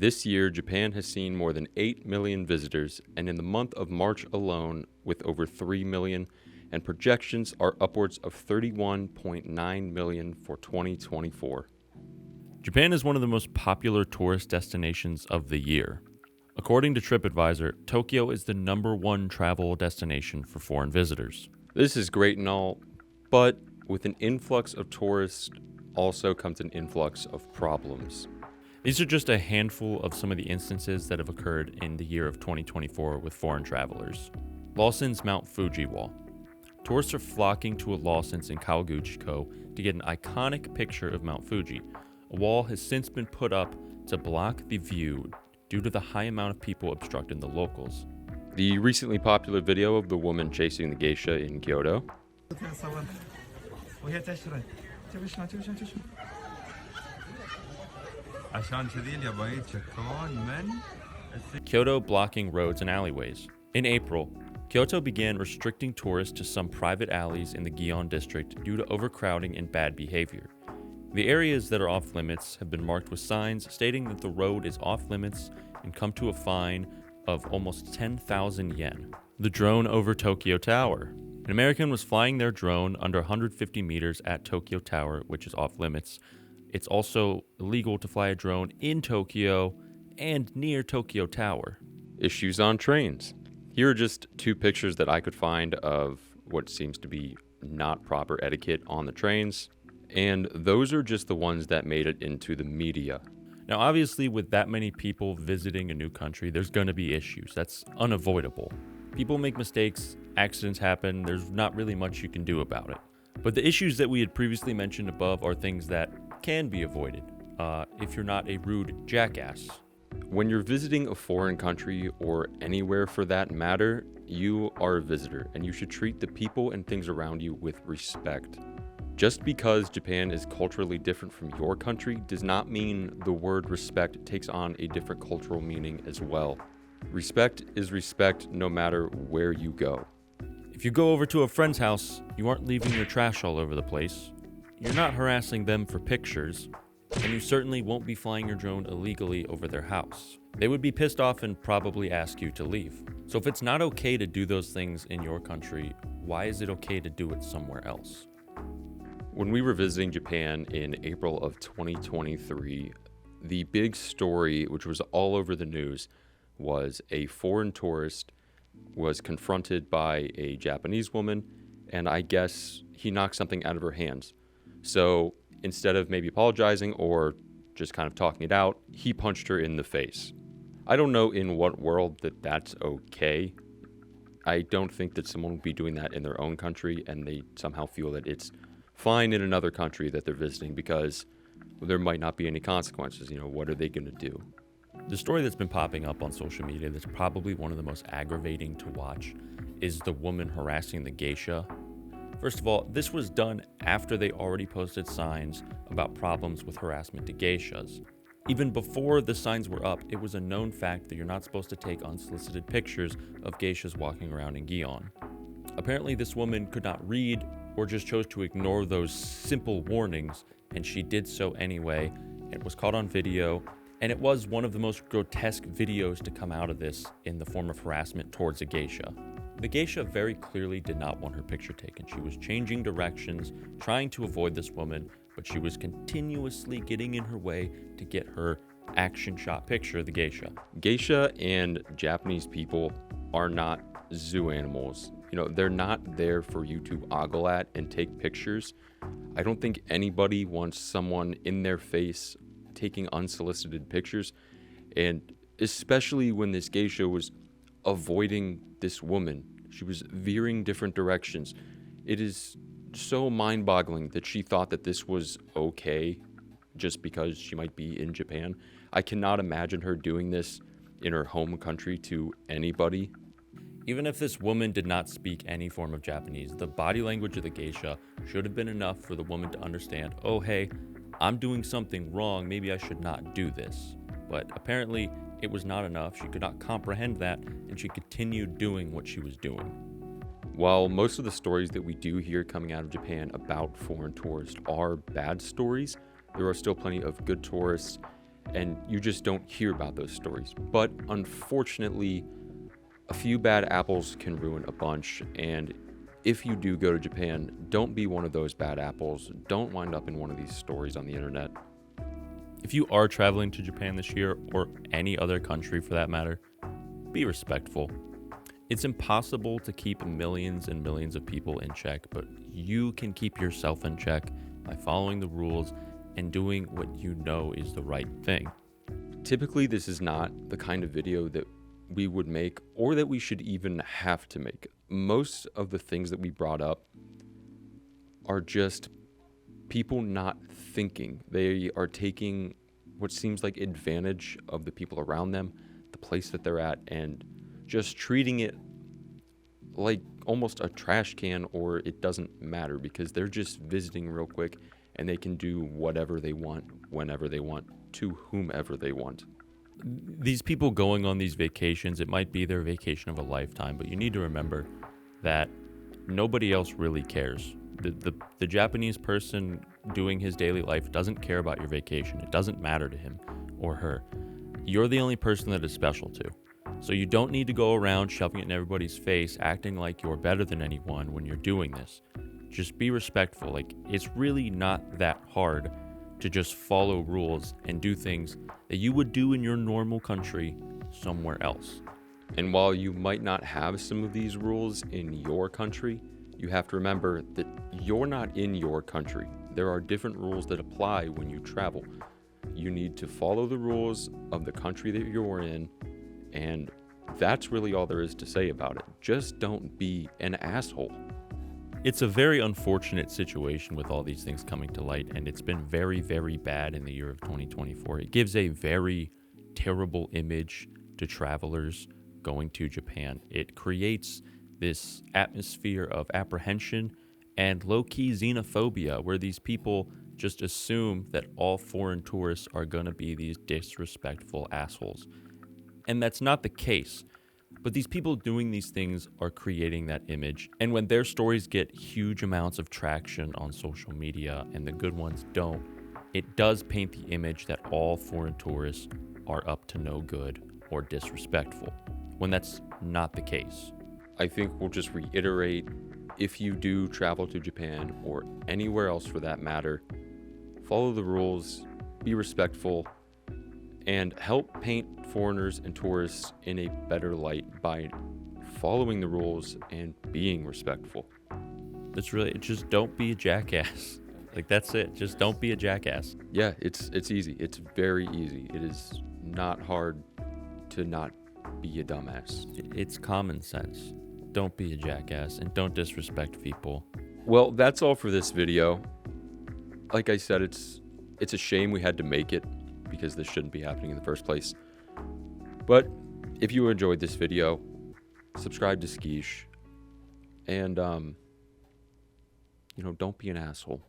This year, Japan has seen more than 8 million visitors, and in the month of March alone, with over 3 million, and projections are upwards of 31.9 million for 2024. Japan is one of the most popular tourist destinations of the year. According to TripAdvisor, Tokyo is the #1 travel destination for foreign visitors. This is great and all, but with an influx of tourists also comes an influx of problems. These are just a handful of some of the instances that have occurred in the year of 2024 with foreign travelers. Lawson's Mount Fuji Wall. Tourists are flocking to a Lawson's in Kawaguchiko to get an iconic picture of Mount Fuji. A wall has since been put up to block the view due to the high amount of people obstructing the locals. The recently popular video of the woman chasing the geisha in Kyoto. Kyoto blocking roads and alleyways. In April, Kyoto began restricting tourists to some private alleys in the Gion district due to overcrowding and bad behavior. The areas that are off limits have been marked with signs stating that the road is off limits and come to a fine of almost 10,000 yen. The drone over Tokyo Tower. An American was flying their drone under 150 meters at Tokyo Tower, which is off limits. It's also illegal to fly a drone in Tokyo and near Tokyo Tower. Issues on trains. Here are just 2 pictures that I could find of what seems to be not proper etiquette on the trains. And those are just the ones that made it into the media. Now, obviously, with that many people visiting a new country, there's going to be issues. That's unavoidable. People make mistakes, accidents happen, there's not really much you can do about it. But the issues that we had previously mentioned above are things that can be avoided if you're not a rude jackass. When you're visiting a foreign country, or anywhere for that matter, you are a visitor, and you should treat the people and things around you with respect. Just because Japan is culturally different from your country does not mean the word respect takes on a different cultural meaning as well. Respect is respect no matter where you go. If you go over to a friend's house, you aren't leaving your trash all over the place. You're not harassing them for pictures, and you certainly won't be flying your drone illegally over their house. They would be pissed off and probably ask you to leave. So if it's not okay to do those things in your country, why is it okay to do it somewhere else? When we were visiting Japan in April of 2023, the big story, which was all over the news, was a foreign tourist was confronted by a Japanese woman, and I guess he knocked something out of her hands. So instead of maybe apologizing or just kind of talking it out, he punched her in the face. I don't know in what world that's okay. I don't think that someone would be doing that in their own country and they somehow feel that it's fine in another country that they're visiting because there might not be any consequences. What are they going to do? The story that's been popping up on social media that's probably one of the most aggravating to watch is the woman harassing the geisha. First of all, this was done after they already posted signs about problems with harassment to geishas. Even before the signs were up, it was a known fact that you're not supposed to take unsolicited pictures of geishas walking around in Gion. Apparently, this woman could not read or just chose to ignore those simple warnings, and she did so anyway. It was caught on video, and it was one of the most grotesque videos to come out of this in the form of harassment towards a geisha. The geisha very clearly did not want her picture taken. She was changing directions, trying to avoid this woman, but she was continuously getting in her way to get her action shot picture of the geisha. Geisha and Japanese people are not zoo animals. They're not there for you to ogle at and take pictures. I don't think anybody wants someone in their face taking unsolicited pictures, and especially when this geisha was avoiding this woman. She was veering different directions. It is so mind-boggling that she thought that this was okay just because she might be in Japan. I cannot imagine her doing this in her home country to anybody. Even if this woman did not speak any form of Japanese, the body language of the geisha should have been enough for the woman to understand, oh hey, I'm doing something wrong, maybe I should not do this. But apparently it was not enough. She could not comprehend that, and she continued doing what she was doing. While most of the stories that we do hear coming out of Japan about foreign tourists are bad stories, there are still plenty of good tourists, and you just don't hear about those stories. But unfortunately, a few bad apples can ruin a bunch, and if you do go to Japan, don't be one of those bad apples. Don't wind up in one of these stories on the internet. If you are traveling to Japan this year, or any other country for that matter, be respectful. It's impossible to keep millions and millions of people in check, but you can keep yourself in check by following the rules and doing what you know is the right thing. Typically, this is not the kind of video that we would make or that we should even have to make. Most of the things that we brought up are just people not thinking. They are taking what seems like advantage of the people around them, the place that they're at, and just treating it like almost a trash can, or it doesn't matter because they're just visiting real quick and they can do whatever they want, whenever they want, to whomever they want. These people going on these vacations, it might be their vacation of a lifetime, but you need to remember that nobody else really cares. The Japanese person doing his daily life doesn't care about your vacation. It doesn't matter to him or her. You're the only person that is special to. So you don't need to go around shoving it in everybody's face, acting like you're better than anyone when you're doing this. Just be respectful. Like, it's really not that hard to just follow rules and do things that you would do in your normal country somewhere else. And while you might not have some of these rules in your country, you have to remember that you're not in your country. There are different rules that apply when you travel. You need to follow the rules of the country that you're in, and that's really all there is to say about it. Just don't be an asshole. It's a very unfortunate situation with all these things coming to light, and it's been very, very bad in the year of 2024. It gives a very terrible image to travelers going to Japan. It creates this atmosphere of apprehension and low-key xenophobia, where these people just assume that all foreign tourists are going to be these disrespectful assholes. And that's not the case. But these people doing these things are creating that image. And when their stories get huge amounts of traction on social media and the good ones don't, it does paint the image that all foreign tourists are up to no good or disrespectful, when that's not the case. I think we'll just reiterate, if you do travel to Japan or anywhere else for that matter, follow the rules, be respectful, and help paint foreigners and tourists in a better light by following the rules and being respectful. That's really, just don't be a jackass. Like, that's it. Just don't be a jackass. Yeah, it's easy. It's very easy. It is not hard to not be a dumbass. It's common sense. Don't be a jackass and don't disrespect people. Well, that's all for this video. Like I said, it's a shame we had to make it because this shouldn't be happening in the first place. But if you enjoyed this video, subscribe to Geisha, and don't be an asshole.